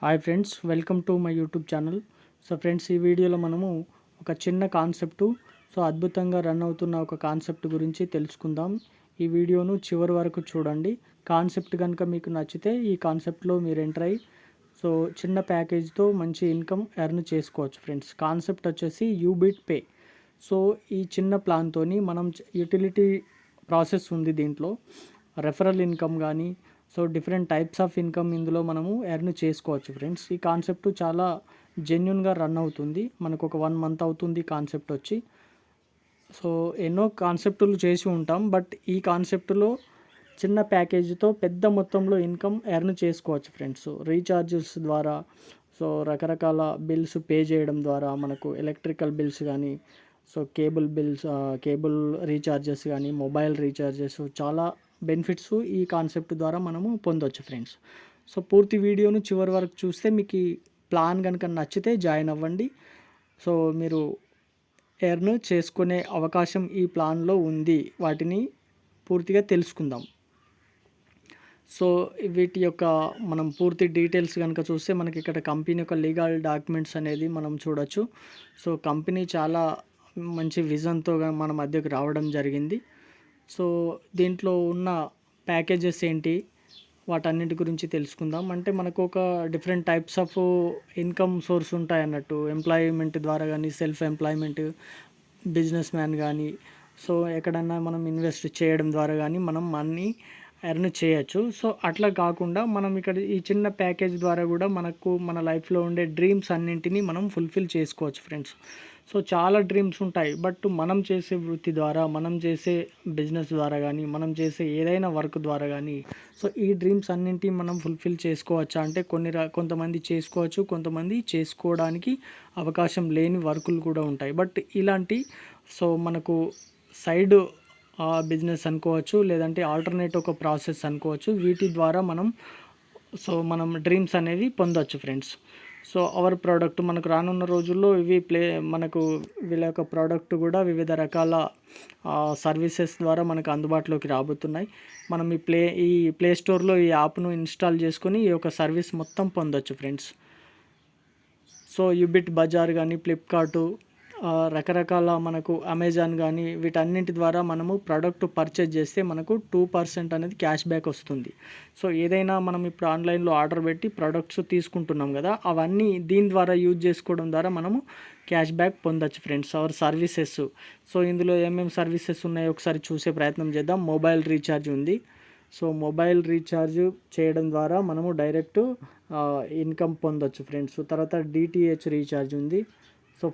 Hi friends, welcome to my YouTube channel. So friends, ఈ వీడియోలో మనము ఒక చిన్న కాన్సెప్టు అద్భుతంగా రన్ అవుతున్న ఒక కాన్సెప్ట్ గురించి తెలుసుకుందాం. ఈ వీడియోను చివరి వరకు చూడండి. కాన్సెప్ట్ కనుక మీకు నచ్చితే ఈ కాన్సెప్ట్లో మీరు ఎంటర్ అయ్యి చిన్న ప్యాకేజ్తో మంచి ఇన్కమ్ ఎర్న్ చేసుకోవచ్చు ఫ్రెండ్స్. కాన్సెప్ట్ వచ్చేసి యూబిట్ పే. ఈ చిన్న ప్లాన్తోని మనం యూటిలిటీ ప్రాసెస్ ఉంది దీంట్లో. రెఫరల్ ఇన్కమ్ కానీ డిఫరెంట్ టైప్స్ ఆఫ్ ఇన్కమ్ ఇందులో మనము ఎర్న్ చేసుకోవచ్చు ఫ్రెండ్స్. ఈ కాన్సెప్ట్ చాలా జెన్యున్గా రన్ అవుతుంది. మనకు ఒక 1 మంత్ అవుతుంది కాన్సెప్ట్ వచ్చి. ఎన్నో కాన్సెప్టులు చేసి ఉంటాం, బట్ ఈ కాన్సెప్ట్లో చిన్న ప్యాకేజీతో పెద్ద మొత్తంలో ఇన్కమ్ ఎర్న్ చేసుకోవచ్చు ఫ్రెండ్స్. రీఛార్జెస్ ద్వారా రకరకాల బిల్స్ పే చేయడం ద్వారా మనకు ఎలక్ట్రికల్ బిల్స్ కానీ కేబుల్ రీఛార్జెస్ కానీ మొబైల్ రీఛార్జెస్ చాలా బెనిఫిట్స్ ఈ కాన్సెప్ట్ ద్వారా మనము పొందవచ్చు ఫ్రెండ్స్. పూర్తి వీడియోను చివరి వరకు చూస్తే మీకు ఈ ప్లాన్ కనుక నచ్చితే జాయిన్ అవ్వండి. మీరు ఎర్న్ చేసుకునే అవకాశం ఈ ప్లాన్లో ఉంది. వాటిని పూర్తిగా తెలుసుకుందాం. వీటి యొక్క మనం పూర్తి డీటెయిల్స్ కనుక చూస్తే మనకి ఇక్కడ కంపెనీ యొక్క లీగల్ డాక్యుమెంట్స్ అనేది మనం చూడొచ్చు. కంపెనీ చాలా మంచి విజన్తో మన మధ్యకు రావడం జరిగింది. దీంట్లో ఉన్న ప్యాకేజెస్ ఏంటి, వాటన్నిటి గురించి తెలుసుకుందాం. అంటే మనకు ఒక different types of income source ఉంటాయి అన్నట్టు. ఎంప్లాయ్మెంట్ ద్వారా కానీ, సెల్ఫ్ ఎంప్లాయ్మెంట్, బిజినెస్ మ్యాన్ కానీ, ఎక్కడన్నా మనం ఇన్వెస్ట్ చేయడం ద్వారా కానీ మనం మనీ ఎర్న్ చేయొచ్చు. అట్లా కాకుండా మనం ఇక్కడ ఈ చిన్న ప్యాకేజ్ ద్వారా కూడా మనకు మన లైఫ్లో ఉండే డ్రీమ్స్ అన్నింటినీ మనం ఫుల్ఫిల్ చేసుకోవచ్చు ఫ్రెండ్స్. చాలా డ్రీమ్స్ ఉంటాయి, బట్ మనం చేసే వృత్తి ద్వారా, మనం చేసే బిజినెస్ ద్వారా కానీ, మనం చేసే ఏదైనా వర్క్ ద్వారా కానీ ఈ డ్రీమ్స్ అన్నింటినీ మనం ఫుల్ఫిల్ చేసుకోవచ్చా అంటే కొంతమంది చేసుకోవచ్చు, కొంతమంది చేసుకోవడానికి అవకాశం లేని వర్కులు కూడా ఉంటాయి. బట్ ఇలాంటి మనకు సైడ్ బిజినెస్ అనుకోవచ్చు, లేదంటే ఆల్టర్నేట్ ఒక ప్రాసెస్ అనుకోవచ్చు. వీటి ద్వారా మనం డ్రీమ్స్ అనేవి పొందవచ్చు ఫ్రెండ్స్. అవర్ ప్రోడక్ట్ మనకు రానున్న రోజుల్లో మనకు వీళ్ళ యొక్క ప్రోడక్ట్ కూడా వివిధ రకాల సర్వీసెస్ ద్వారా మనకు అందుబాటులోకి రాబోతున్నాయి. మనం ఈ ప్లే స్టోర్లో ఈ యాప్ను ఇన్స్టాల్ చేసుకొని ఈ యొక్క సర్వీస్ మొత్తం పొందవచ్చు ఫ్రెండ్స్. యూబిట్ బజార్ కానీ, ఫ్లిప్కార్టు, రకరకాల మనకు అమెజాన్ కానీ, వీటన్నింటి ద్వారా మనము ప్రోడక్ట్ పర్చేజ్ చేస్తే మనకు 2% అనేది క్యాష్ బ్యాక్ వస్తుంది. ఏదైనా మనం ఇప్పుడు ఆన్లైన్లో ఆర్డర్ పెట్టి ప్రోడక్ట్స్ తీసుకుంటున్నాం కదా, అవన్నీ దీని ద్వారా యూజ్ చేసుకోవడం ద్వారా మనము క్యాష్ బ్యాక్ పొందొచ్చు ఫ్రెండ్స్. అవర్ సర్వీసెస్ ఇందులో ఏమేమి సర్వీసెస్ ఉన్నాయో ఒకసారి చూసే ప్రయత్నం చేద్దాం. మొబైల్ రీఛార్జ్ ఉంది. మొబైల్ రీఛార్జ్ చేయడం ద్వారా మనము డైరెక్ట్ ఇన్కమ్ పొందొచ్చు ఫ్రెండ్స్. తర్వాత డిటిహెచ్ రీఛార్జ్ ఉంది.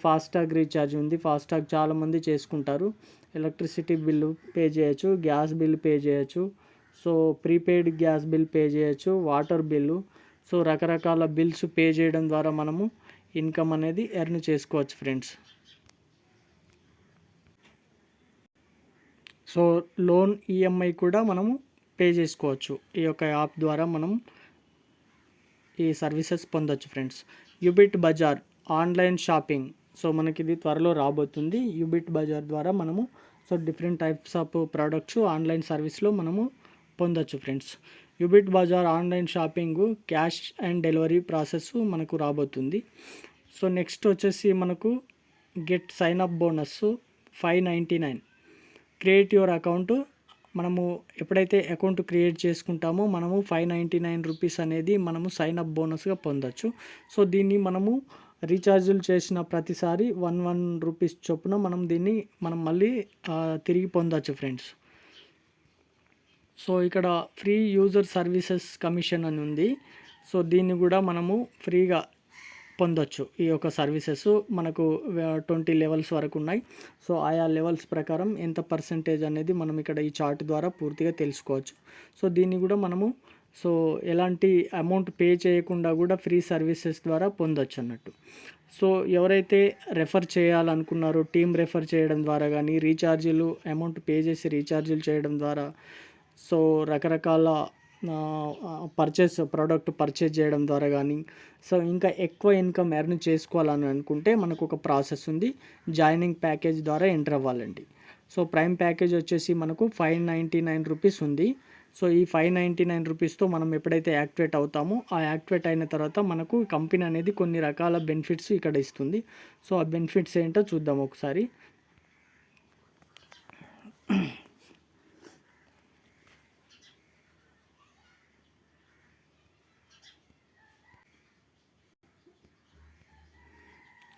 ఫాస్టాగ్ రీఛార్జ్ ఉంది. ఫాస్టాగ్ చాలామంది చేసుకుంటారు. ఎలక్ట్రిసిటీ బిల్లు పే చేయొచ్చు, గ్యాస్ బిల్ పే చేయొచ్చు, ప్రీపెయిడ్ గ్యాస్ బిల్ పే చేయొచ్చు, వాటర్ బిల్లు, రకరకాల బిల్స్ పే చేయడం ద్వారా మనము ఇన్కమ్ అనేది ఎర్న్ చేసుకోవచ్చు ఫ్రెండ్స్. లోన్ ఈఎంఐ కూడా మనము పే చేసుకోవచ్చు. ఈ యొక్క యాప్ ద్వారా మనం ఈ సర్వీసెస్ పొందొచ్చు friends. Ubit bazaar online shopping. మనకి ఇది త్వరలో రాబోతుంది. యూబిట్ బజార్ ద్వారా మనము different types of products online సర్వీస్లో మనము పొందొచ్చు friends. Ubit bazaar online shopping cash and delivery process మనకు రాబోతుంది. నెక్స్ట్ వచ్చేసి మనకు get sign up bonus 599. Create your account. మనము ఎప్పుడైతే అకౌంట్ క్రియేట్ చేసుకుంటామో మనము 599 రూపీస్ అనేది మనము సైన్ అప్ బోనస్గా పొందొచ్చు. దీన్ని మనము రీఛార్జులు చేసిన ప్రతిసారి 1 రూపీస్ చొప్పున మనం మళ్ళీ తిరిగి పొందొచ్చు ఫ్రెండ్స్. ఇక్కడ ఫ్రీ యూజర్ సర్వీసెస్ కమిషన్ అని ఉంది. దీన్ని కూడా మనము ఫ్రీగా పొందొచ్చు. ఈ యొక్క సర్వీసెస్ మనకు 20 లెవెల్స్ వరకు ఉన్నాయి. ఆయా లెవెల్స్ ప్రకారం ఎంత పర్సెంటేజ్ అనేది మనం ఇక్కడ ఈ చార్ట్ ద్వారా పూర్తిగా తెలుసుకోవచ్చు. దీన్ని కూడా మనము ఎలాంటి అమౌంట్ పే చేయకుండా కూడా ఫ్రీ సర్వీసెస్ ద్వారా పొందొచ్చు అన్నట్టు. ఎవరైతే రెఫర్ చేయాలనుకున్నారో టీమ్ రెఫర్ చేయడం ద్వారా కానీ, రీఛార్జీలు అమౌంట్ పే చేసి రీఛార్జీలు చేయడం ద్వారా రకరకాల ప్రోడక్ట్ పర్చేజ్ చేయడం ద్వారా కానీ, ఇంకా ఎక్కువ ఇన్కమ్ ఎర్న్ చేసుకోవాలని అనుకుంటే మనకు ఒక ప్రాసెస్ ఉంది. జాయినింగ్ ప్యాకేజ్ ద్వారా ఎంటర్ అవ్వాలండి. ప్రైమ్ ప్యాకేజ్ వచ్చేసి మనకు 599 రూపీస్ ఉంది. సో ఈ 599 రూపీస్తో మనం ఎప్పుడైతే యాక్టివేట్ అవుతామో ఆ యాక్టివేట్ అయిన తర్వాత మనకు కంపెనీ అనేది కొన్ని రకాల బెనిఫిట్స్ ఇక్కడ ఇస్తుంది. సో ఆ బెనిఫిట్స్ ఏంటో చూద్దాం ఒకసారి.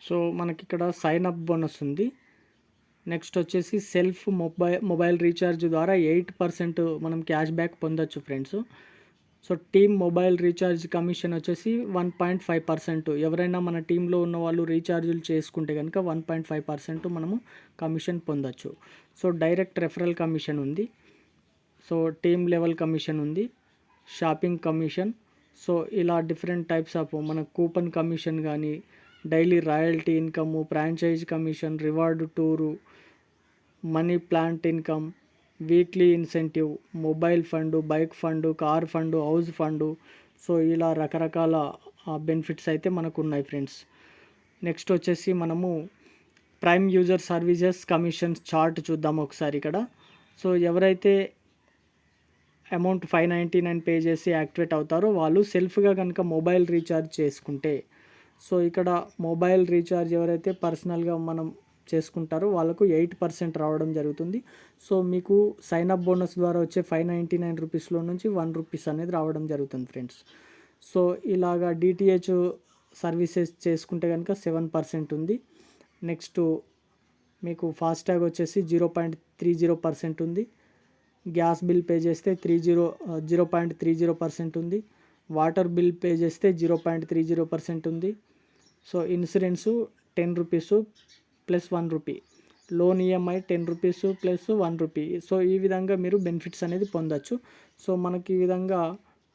సో మనకి ఇక్కడ సైన్ అప్ బోనస్ ఉంది. నెక్స్ట్ వచ్చేసి సెల్ఫ్ మొబైల్ రీఛార్జ్ ద్వారా 8% మనం క్యాష్ బ్యాక్ పొందొచ్చు friends. So team mobile recharge commission వచ్చేసి 1.5%. ఎవరైనా మన టీంలో ఉన్న వాళ్ళు రీఛార్జులు చేసుకుంటే కనుక 1.5% మనము కమిషన్ పొందొచ్చు. సో డైరెక్ట్ రెఫరల్ కమిషన్ ఉంది. సో టీమ్ లెవెల్ కమిషన్ ఉంది, షాపింగ్ కమిషన్. సో ఇలా డిఫరెంట్ టైప్స్ ఆఫ్ మన కూపన్ కమిషన్ కానీ, daily royalty income, franchise commission, reward tour, money plant income, weekly incentive, mobile fund, bike fund, car fund, house fund. So ఇలా రకరకాల benefits అయితే మనకు ఉన్నాయి friends. Next వచ్చేసి మనము prime user services commissions chart చూద్దాం ఒకసారి ఇక్కడ. సో ఎవరైతే అమౌంట్ 599 పే చేసి యాక్టివేట్ అవుతారో వాళ్ళు సెల్ఫ్గా కనుక మొబైల్ రీఛార్జ్ చేసుకుంటే, సో ఇక్కడ మొబైల్ రీఛార్జ్ ఎవరైతే పర్సనల్గా మనం చేసుకుంటారో వాళ్ళకు 8% రావడం జరుగుతుంది. సో మీకు సైన్అప్ బోనస్ ద్వారా వచ్చే 599 రూపీస్లో నుంచి 1 రూపీస్ అనేది రావడం జరుగుతుంది ఫ్రెండ్స్. సో ఇలాగా డిటిహెచ్ సర్వీసెస్ చేసుకుంటే కనుక 7% ఉంది. నెక్స్ట్ మీకు ఫాస్టాగ్ వచ్చేసి 0.30% ఉంది. గ్యాస్ బిల్ పే చేస్తే 0.30% ఉంది. వాటర్ బిల్ పే చేస్తే 0.30% ఉంది. So insurance 10 rupees plus 1 rupee, loan EMI 10 rupees plus 1 rupee. So ఈ విధంగా మీరు బెనిఫిట్స్ అనేది పొందొచ్చు. సో మనకి ఈ విధంగా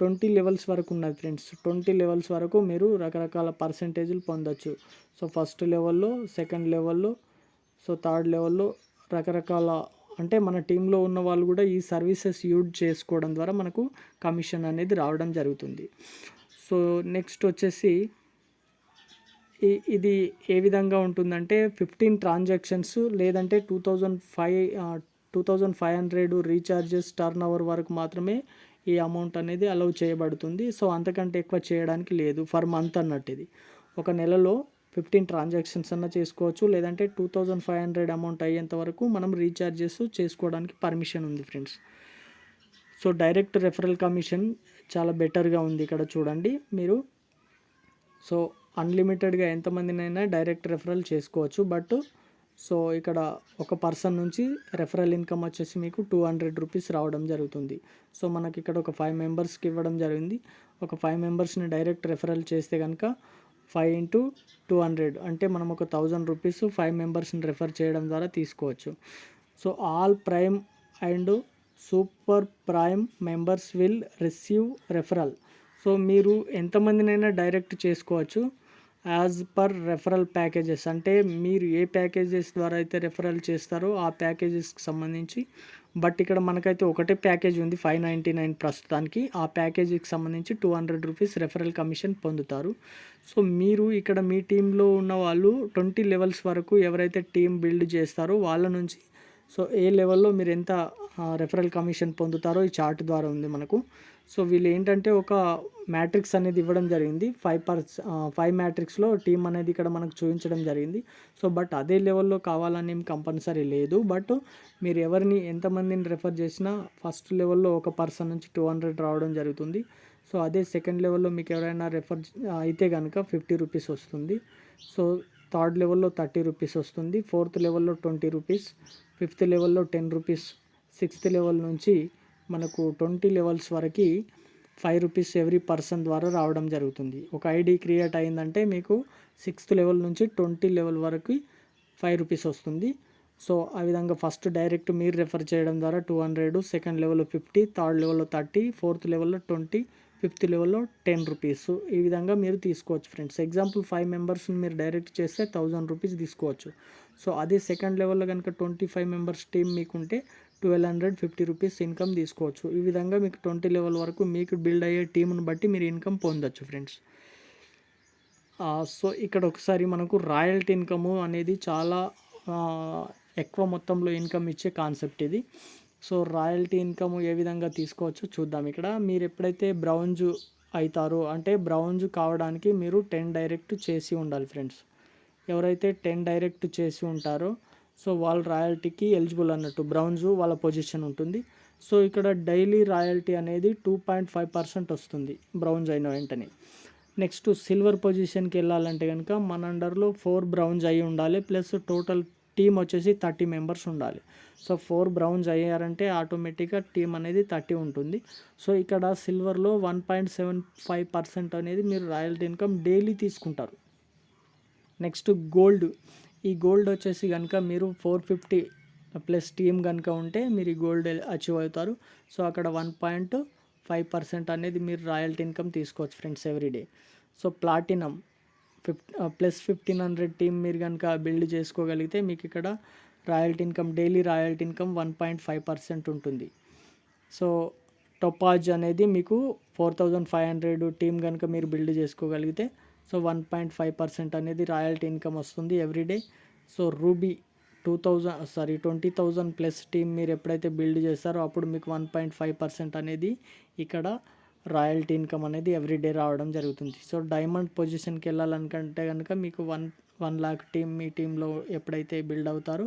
20 లెవెల్స్ వరకు ఉన్నది ఫ్రెండ్స్. 20 లెవెల్స్ వరకు మీరు రకరకాల పర్సంటేజ్లు పొందొచ్చు. సో ఫస్ట్ లెవెల్లో, సెకండ్ లెవెల్లో, సో థర్డ్ లెవెల్లో రకరకాల, అంటే మన టీంలో ఉన్న వాళ్ళు కూడా ఈ సర్వీసెస్ యూజ్ చేసుకోవడం ద్వారా మనకు కమిషన్ అనేది రావడం జరుగుతుంది. సో నెక్స్ట్ వచ్చేసి ఇది ఏ విధంగా ఉంటుందంటే 15 ట్రాన్సాక్షన్స్ లేదంటే 2500 రీఛార్జెస్ టర్న్ ఓవర్ వరకు మాత్రమే ఈ అమౌంట్ అనేది అలౌ చేయబడుతుంది. సో అంతకంటే ఎక్కువ చేయడానికి లేదు ఫర్ మంత్ అన్నట్టు. ఇది ఒక నెలలో 15 ట్రాన్సాక్షన్స్ అన్న చేసుకోవచ్చు, లేదంటే 2500 అమౌంట్ అయ్యేంత వరకు మనం రీఛార్జెస్ చేసుకోవడానికి పర్మిషన్ ఉంది friends. So direct referral commission చాలా బెటర్గా ఉంది ఇక్కడ చూడండి మీరు. సో అన్లిమిటెడ్గా ఎంతమందినైనా డైరెక్ట్ రెఫరల్ చేసుకోవచ్చు. బట్ సో ఇక్కడ ఒక పర్సన్ నుంచి రెఫరల్ ఇన్కమ్ వచ్చేసి మీకు 200 రూపీస్ రావడం జరుగుతుంది. సో మనకి ఇక్కడ ఒక 5 మెంబర్స్కి ఇవ్వడం జరిగింది. ఒక 5 మెంబర్స్ని డైరెక్ట్ రెఫరల్ చేస్తే కనుక 5 × 200 అంటే మనం ఒక 1000 రూపీస్ 5 మెంబర్స్ని రెఫర్ చేయడం ద్వారా తీసుకోవచ్చు. So all prime and super prime members will receive referral. So మీరు ఎంతమందినైనా డైరెక్ట్ చేసుకోవచ్చు యాజ్ పర్ రెఫరల్ ప్యాకేజెస్. అంటే మీరు ఏ ప్యాకేజెస్ ద్వారా అయితే రెఫరల్ చేస్తారో ఆ ప్యాకేజెస్కి సంబంధించి. బట్ ఇక్కడ మనకైతే ఒకటే ప్యాకేజ్ ఉంది 599 ప్రస్తుతానికి. ఆ ప్యాకేజీకి సంబంధించి 200 రూపీస్ రెఫరల్ కమిషన్ పొందుతారు. సో మీరు ఇక్కడ మీ టీంలో ఉన్న వాళ్ళు 20 లెవెల్స్ వరకు ఎవరైతే టీం బిల్డ్ చేస్తారో వాళ్ళ నుంచి సో ఏ లెవెల్లో మీరు ఎంత రెఫరల్ కమిషన్ పొందుతారో ఈ చార్ట్ ద్వారా ఉంది మనకు. సో వీళ్ళు ఏంటంటే ఒక మ్యాట్రిక్స్ అనేది ఇవ్వడం జరిగింది. 5 మ్యాట్రిక్స్లో టీం అనేది ఇక్కడ మనకు చూపించడం జరిగింది. సో బట్ అదే లెవెల్లో కావాలని ఏం కంపల్సరీ లేదు. బట్ మీరు ఎవరిని ఎంతమందిని రెఫర్ చేసినా ఫస్ట్ లెవెల్లో ఒక పర్సన్ నుంచి 200 రావడం జరుగుతుంది. సో అదే సెకండ్ లెవెల్లో మీకు ఎవరైనా రెఫర్ అయితే కనుక 50 రూపీస్ వస్తుంది. సో థర్డ్ లెవెల్లో 30 రూపీస్ వస్తుంది. ఫోర్త్ లెవెల్లో 20 రూపీస్, ఫిఫ్త్ లెవెల్లో 10 రూపీస్, సిక్స్త్ లెవెల్ నుంచి మనకు 20 లెవెల్స్ వరకు 5 రూపీస్ ఎవ్రీ పర్సన్ ద్వారా రావడం జరుగుతుంది. ఒక ఐడి క్రియేట్ అయిందంటే మీకు 6th లెవెల్ నుంచి 20 లెవెల్ వరకు 5 రూపీస్ వస్తుంది. సో ఆ విధంగా ఫస్ట్ డైరెక్ట్ మీరు రెఫర్ చేయడం ద్వారా 200, సెకండ్ లెవెల్లో 50, థర్డ్ లెవెల్లో 30, ఫోర్త్ లెవెల్లో 20, ఫిఫ్త్ లెవెల్లో 10 రూపీస్. ఈ విధంగా మీరు తీసుకోవచ్చు ఫ్రెండ్స్. ఎగ్జాంపుల్ 5 మెంబర్స్ని మీరు డైరెక్ట్ చేస్తే 1000 రూపీస్ తీసుకోవచ్చు. సో అదే సెకండ్ లెవెల్లో కనుక 25 మెంబర్స్ టీం మీకుంటే 1250 రూపీస్ ఇన్కమ్ తీసుకోవచ్చు. ఈ విధంగా మీకు 20 లెవెల్ వరకు మీకు బిల్డ్ అయ్యే టీంను బట్టి మీరు ఇన్కమ్ పొందొచ్చు ఫ్రెండ్స్. సో ఇక్కడ ఒకసారి మనకు రాయల్టీ ఇన్కము అనేది చాలా ఎక్కువ మొత్తంలో ఇన్కమ్ ఇచ్చే కాన్సెప్ట్ ఇది. సో రాయల్టీ ఇన్కమ్ ఏ విధంగా తీసుకోవచ్చో చూద్దాం. ఇక్కడ మీరు ఎప్పుడైతే బ్రౌంజ్ అవుతారో, అంటే బ్రౌంజ్ కావడానికి మీరు 10 డైరెక్ట్ చేసి ఉండాలి ఫ్రెండ్స్. ఎవరైతే 10 డైరెక్ట్ చేసి ఉంటారో సో వాళ్ళు రాయల్టీకి ఎలిజిబుల్ అన్నట్టు. బ్రౌన్స్ వాళ్ళ పొజిషన్ ఉంటుంది. సో ఇక్కడ డైలీ రాయల్టీ అనేది 2.5% వస్తుంది బ్రౌన్స్ అయిన వెంటనే. నెక్స్ట్ సిల్వర్ పొజిషన్కి వెళ్ళాలంటే కనుక మన అండర్లో 4 బ్రౌన్స్ అయి ఉండాలి, ప్లస్ టోటల్ టీమ్ వచ్చేసి 30 మెంబర్స్ ఉండాలి. సో 4 బ్రౌన్స్ అయ్యారంటే ఆటోమేటిక్గా టీం అనేది 30 ఉంటుంది. సో ఇక్కడ సిల్వర్లో 1.75% అనేది మీరు రాయల్టీ ఇన్కమ్ డైలీ తీసుకుంటారు. Next gold. ఈ గోల్డ్ వచ్చేసి కనుక మీరు 450 ప్లస్ టీమ్ కనుక ఉంటే మీరు ఈ గోల్డ్ అచీవ్ అవుతారు. సో అక్కడ 1.5% అనేది మీరు రాయల్టీ ఇన్కమ్ తీసుకోవచ్చు friends everyday. So platinum plus 1500 team మీరు కనుక బిల్డ్ చేసుకోగలిగితే మీకు ఇక్కడ royalty income, daily royalty income 1.5% ఉంటుంది. సో టొపాజ్ అనేది మీకు 4500 టీమ్ కనుక మీరు బిల్డ్ చేసుకోగలిగితే సో 1.5% అనేది రాయల్టీ ఇన్కమ్ వస్తుంది everyday. So ruby 20,000 plus team మీరు ఎప్పుడైతే బిల్డ్ చేస్తారో అప్పుడు మీకు 1.5% అనేది ఇక్కడ రాయల్టీ ఇన్కమ్ అనేది ఎవ్రీడే రావడం జరుగుతుంది. సో డైమండ్ పొజిషన్కి వెళ్ళాలనుకుంటే కనుక మీకు 1 lakh టీమ్ మీ టీంలో ఎప్పుడైతే బిల్డ్ అవుతారో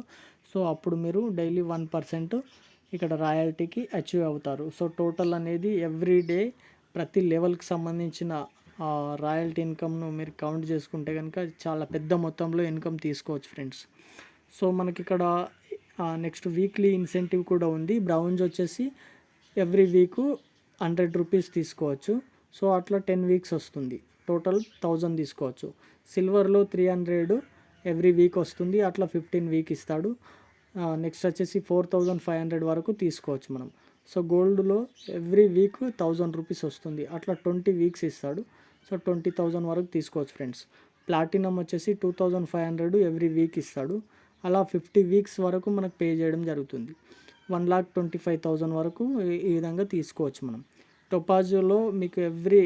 సో అప్పుడు మీరు డైలీ 1% ఇక్కడ రాయల్టీకి అచీవ్ అవుతారు. సో టోటల్ అనేది ఎవ్రీడే ప్రతి లెవెల్కి సంబంధించిన రాయల్టీ ఇన్కమ్ను మీరు కౌంట్ చేసుకుంటే కనుక చాలా పెద్ద మొత్తంలో ఇన్కమ్ తీసుకోవచ్చు ఫ్రెండ్స్. సో మనకి ఇక్కడ నెక్స్ట్ వీక్లీ ఇన్సెంటివ్ కూడా ఉంది. బ్రౌన్స్ వచ్చేసి ఎవ్రీ వీకు 100 రూపీస్ తీసుకోవచ్చు. సో అట్లా 10 వీక్స్ వస్తుంది, టోటల్ 1000 తీసుకోవచ్చు. సిల్వర్లో 300 ఎవ్రీ వీక్ వస్తుంది, అట్లా 15 వీక్ ఇస్తాడు. నెక్స్ట్ వచ్చేసి 4500 వరకు తీసుకోవచ్చు మనం. సో గోల్డ్లో ఎవ్రీ వీక్ 1000 రూపీస్ వస్తుంది, అట్లా 20 వీక్స్ ఇస్తాడు. సో 20,000 వరకు తీసుకోవచ్చు ఫ్రెండ్స్. ప్లాటినం వచ్చేసి 2500 ఎవ్రీ వీక్ ఇస్తాడు, అలా 50 వీక్స్ వరకు మనకు పే చేయడం జరుగుతుంది. 1,25,000 వరకు ఈ విధంగా తీసుకోవచ్చు మనం. టొపాజోలో మీకు ఎవ్రీ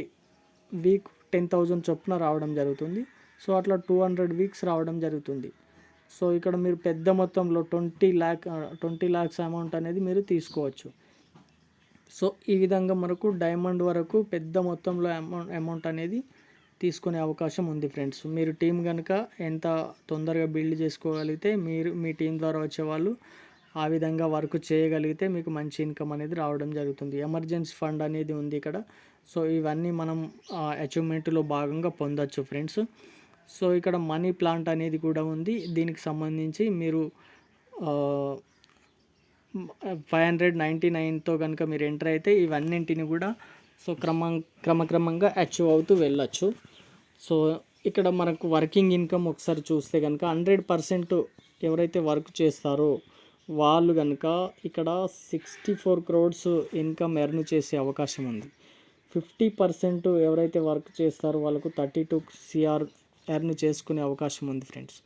వీక్ 10,000 చొప్పున రావడం జరుగుతుంది. సో అట్లా 200 వీక్స్ రావడం జరుగుతుంది. సో ఇక్కడ మీరు పెద్ద మొత్తంలో 20 lakhs అమౌంట్ అనేది మీరు తీసుకోవచ్చు. సో ఈ విధంగా మనకు డైమండ్ వరకు పెద్ద మొత్తంలో అమౌంట్ అనేది తీసుకునే అవకాశం ఉంది ఫ్రెండ్స్. మీరు టీం కనుక ఎంత తొందరగా బిల్డ్ చేసుకోగలిగితే మీ టీం ద్వారా వచ్చేవాళ్ళు ఆ విధంగా వర్క్ చేయగలిగితే మీకు మంచి ఇన్కమ్ అనేది రావడం జరుగుతుంది. ఎమర్జెన్సీ ఫండ్ అనేది ఉంది ఇక్కడ. సో ఇవన్నీ మనం అచీవ్మెంట్లో భాగంగా పొందొచ్చు ఫ్రెండ్స్. సో ఇక్కడ మనీ ప్లాంట్ అనేది కూడా ఉంది. దీనికి సంబంధించి మీరు 599తో కనుక మీరు ఎంటర్ అయితే ఇవన్నింటిని కూడా సో క్రమక్రమంగా అచీవ్ అవుతూ వెళ్ళచ్చు. సో ఇక్కడ మనకు వర్కింగ్ ఇన్కమ్ ఒకసారి చూస్తే కనుక 100% ఎవరైతే వర్క్ చేస్తారో వాళ్ళు కనుక ఇక్కడ 64 crores ఇన్కమ్ ఎర్న్ చేసే అవకాశం ఉంది. 50% ఎవరైతే వర్క్ చేస్తారో వాళ్ళకు 32 crore ఎర్న్ చేసుకునే అవకాశం ఉంది ఫ్రెండ్స్.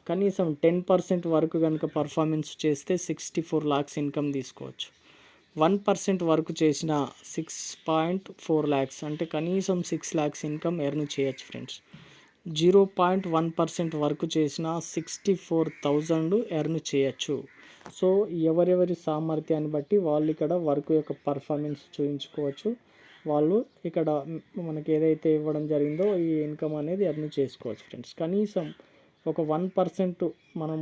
కనీసం 10% వరకు కనుక పర్ఫార్మెన్స్ చేస్తే 64 lakhs ఇన్కమ్ తీసుకోవచ్చు. 1% వర్క్ చేసిన 6.4 lakhs అంటే కనీసం 6 lakhs ఇన్కమ్ ఎర్న్ చేయొచ్చు ఫ్రెండ్స్. 0.1% వర్క్ చేసిన 64,000 ఎర్న్ చేయొచ్చు. సో ఎవరెవరి సామర్థ్యాన్ని బట్టి వాళ్ళు ఇక్కడ వర్క్ యొక్క పర్ఫార్మెన్స్ చూపించుకోవచ్చు. వాళ్ళు ఇక్కడ మనకి ఏదైతే ఇవ్వడం జరిగిందో ఈ ఇన్కమ్ అనేది ఎర్న్ చేసుకోవచ్చు ఫ్రెండ్స్. కనీసం ఒక 1% మనం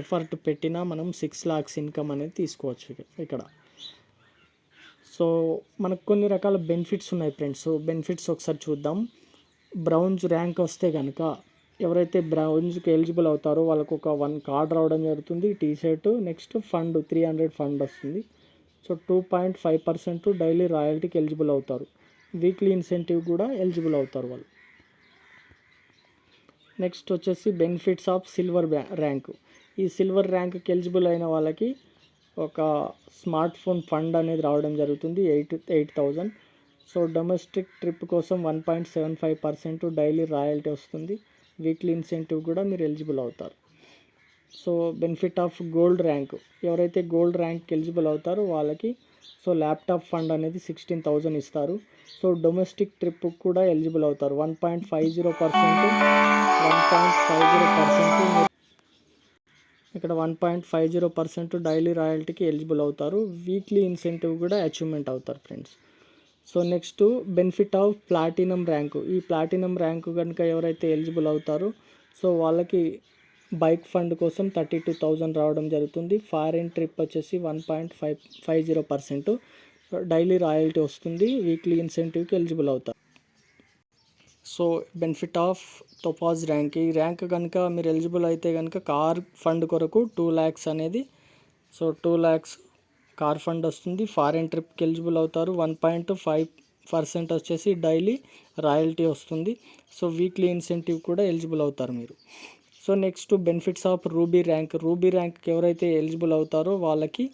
ఎఫర్ట్ పెట్టినా మనం 6 lakhs ఇన్కమ్ అనేది తీసుకోవచ్చు ఇక్కడ. సో మనకు కొన్ని రకాల బెనిఫిట్స్ ఉన్నాయి ఫ్రెండ్స్. సో బెనిఫిట్స్ ఒకసారి చూద్దాం. బ్రౌన్స్ ర్యాంక్ వస్తే కనుక ఎవరైతే బ్రౌన్స్కి ఎలిజిబుల్ అవుతారో వాళ్ళకు ఒక 1 కార్డ్ రావడం జరుగుతుంది, టీషర్ట్. నెక్స్ట్ ఫండ్ 300 ఫండ్ వస్తుంది. సో 2.5% డైలీ రాయల్టీకి ఎలిజిబుల్ అవుతారు. వీక్లీ ఇన్సెంటివ్ కూడా ఎలిజిబుల్ అవుతారు వాళ్ళు. నెక్స్ట్ వచ్చేసి బెనిఫిట్స్ ఆఫ్ సిల్వర్ ర్యాంకు. ఈ సిల్వర్ ర్యాంక్కి ఎలిజిబుల్ అయిన వాళ్ళకి ఒక స్మార్ట్ ఫోన్ ఫండ్ అనేది రావడం జరుగుతుంది 8,000. సో డొమెస్టిక్ ట్రిప్ కోసం 1.75% డైలీ రాయల్టీ వస్తుంది. వీక్లీ ఇన్సెంటివ్ కూడా మీరు ఎలిజిబుల్ అవుతారు. So benefit of gold rank. ఎవరైతే గోల్డ్ ర్యాంక్కి ఎలిజిబుల్ అవుతారో వాళ్ళకి సో ల్యాప్టాప్ ఫండ్ అనేది 16,000 ఇస్తారు. సో డొమెస్టిక్ ట్రిప్ కూడా ఎలిజిబుల్ అవుతారు. 1.50% ఇక్కడ 1.50% డైలీ రాయల్టీకి ఎలిజిబుల్ అవుతారు. వీక్లీ ఇన్సెంటివ్ కూడా అచీవ్మెంట్ అవుతారు friends. So next benefit of platinum rank. ఈ ప్లాటినం ర్యాంకు కనుక ఎవరైతే ఎలిజిబుల్ అవుతారో సో వాళ్ళకి బైక్ ఫండ్ కోసం 32,000 రావడం జరుగుతుంది. ఫారిన్ ట్రిప్ వచ్చేసి 1.50% డైలీ రాయల్టీ వస్తుంది. వీక్లీ ఇన్సెంటివ్కి ఎలిజిబుల్ అవుతారు. So benefit of Topaz rank. ఈ ర్యాంక్ కనుక మీరు ఎలిజిబుల్ అయితే కనుక కార్ ఫండ్ కొరకు 2 lakhs అనేది, సో 2 lakhs కార్ ఫండ్ వస్తుంది. ఫారిన్ ట్రిప్కి ఎలిజిబుల్ అవుతారు. 1.5% వచ్చేసి డైలీ రాయల్టీ వస్తుంది. సో వీక్లీ ఇన్సెంటివ్ కూడా ఎలిజిబుల్ అవుతారు మీరు. So next benefits of ruby rank. Ruby ర్యాంక్కి ఎవరైతే ఎలిజిబుల్ అవుతారో వాళ్ళకి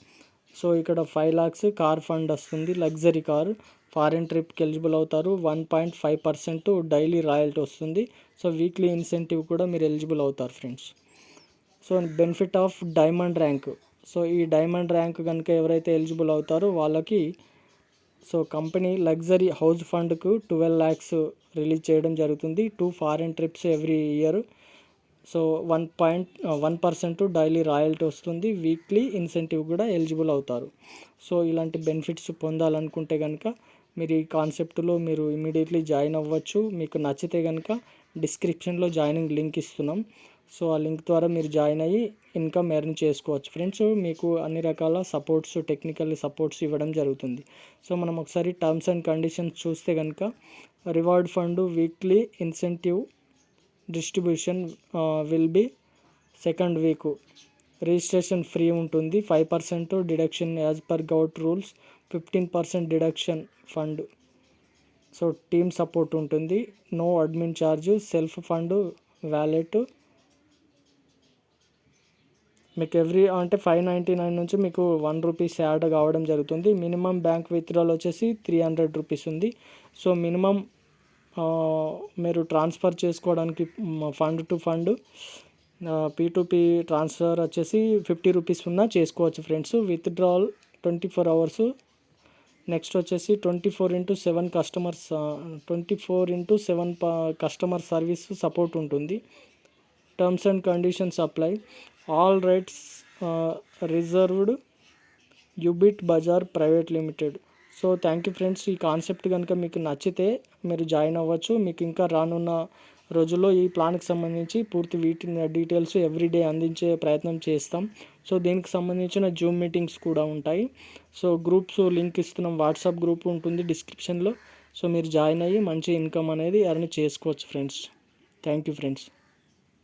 సో ఇక్కడ 5 lakhs కార్ ఫండ్ వస్తుంది. లగ్జరీ కారు ఫారిన్ ట్రిప్కి ఎలిజిబుల్ అవుతారు. 1.5% డైలీ రాయల్టీ వస్తుంది. సో వీక్లీ ఇన్సెంటివ్ కూడా మీరు ఎలిజిబుల్ అవుతారు friends. So benefit of diamond rank. So ఈ డైమండ్ ర్యాంక్ కనుక ఎవరైతే ఎలిజిబుల్ అవుతారో వాళ్ళకి సో కంపెనీ లగ్జరీ హౌస్ ఫండ్కు 12 lakhs రిలీజ్ చేయడం జరుగుతుంది. 2 foreign trips every year. So 1% daily royalty వస్తుంది. వీక్లీ ఇన్సెంటివ్ కూడా ఎలిజిబుల్ అవుతారు. సో ఇలాంటి బెనిఫిట్స్ పొందాలనుకుంటే కనుక మీరు ఈ కాన్సెప్ట్లో మీరు ఇమీడియట్లీ జాయిన్ అవ్వచ్చు. మీకు నచ్చితే కనుక డిస్క్రిప్షన్లో జాయినింగ్ లింక్ ఇస్తున్నాం. సో ఆ లింక్ ద్వారా మీరు జాయిన్ అయ్యి ఇన్కమ్ ఎర్న్ చేసుకోవచ్చు ఫ్రెండ్స్. మీకు అన్ని రకాల సపోర్ట్స్, టెక్నికల్ సపోర్ట్స్ ఇవ్వడం జరుగుతుంది. సో మనం ఒకసారి టర్మ్స్ అండ్ కండిషన్స్ చూస్తే కనుక reward fund weekly incentive distribution will be second week. Registration free ఉంటుంది. 5% deduction as per government rules. 15% deduction fund. So team support ఉంటుంది. No admin charge. Self fund wallet మీకు every అంటే 599 నుంచి మీకు 1 rupees add కావడం జరుగుతుంది. మినిమం బ్యాంక్ విత్డ్రాల్ వచ్చేసి 300 rupees ఉంది. సో మినిమం మీరు ట్రాన్స్ఫర్ చేసుకోవడానికి fund to fund P2P transfer వచ్చేసి 50 రూపీస్ ఉన్నా చేసుకోవచ్చు ఫ్రెండ్స్. Withdrawal 24 hours. నెక్స్ట్ వచ్చేసి 24/7 కస్టమర్ సర్వీస్ సపోర్ట్ ఉంటుంది. Terms and conditions apply. All rights reserved. Yubit Bazaar private limited. So thank you friends. ఈ concept కనుక మీకు నచ్చితే మీరు జాయిన్ అవ్వచ్చు. మీకు ఇంకా రానున్న రోజుల్లో ఈ ప్లాన్కి సంబంధించి పూర్తి డీటెయిల్స్ ఎవ్రీడే అందించే ప్రయత్నం చేస్తాం. సో దీనికి సంబంధించిన జూమ్ మీటింగ్స్ కూడా ఉంటాయి. సో గ్రూప్స్ లింక్ ఇస్తున్నాం. వాట్సాప్ గ్రూప్ ఉంటుంది డిస్క్రిప్షన్లో. సో మీరు జాయిన్ అయ్యి మంచి ఇన్కమ్ అనేది ఎర్న్ చేసుకోవచ్చు ఫ్రెండ్స్. Thank you friends.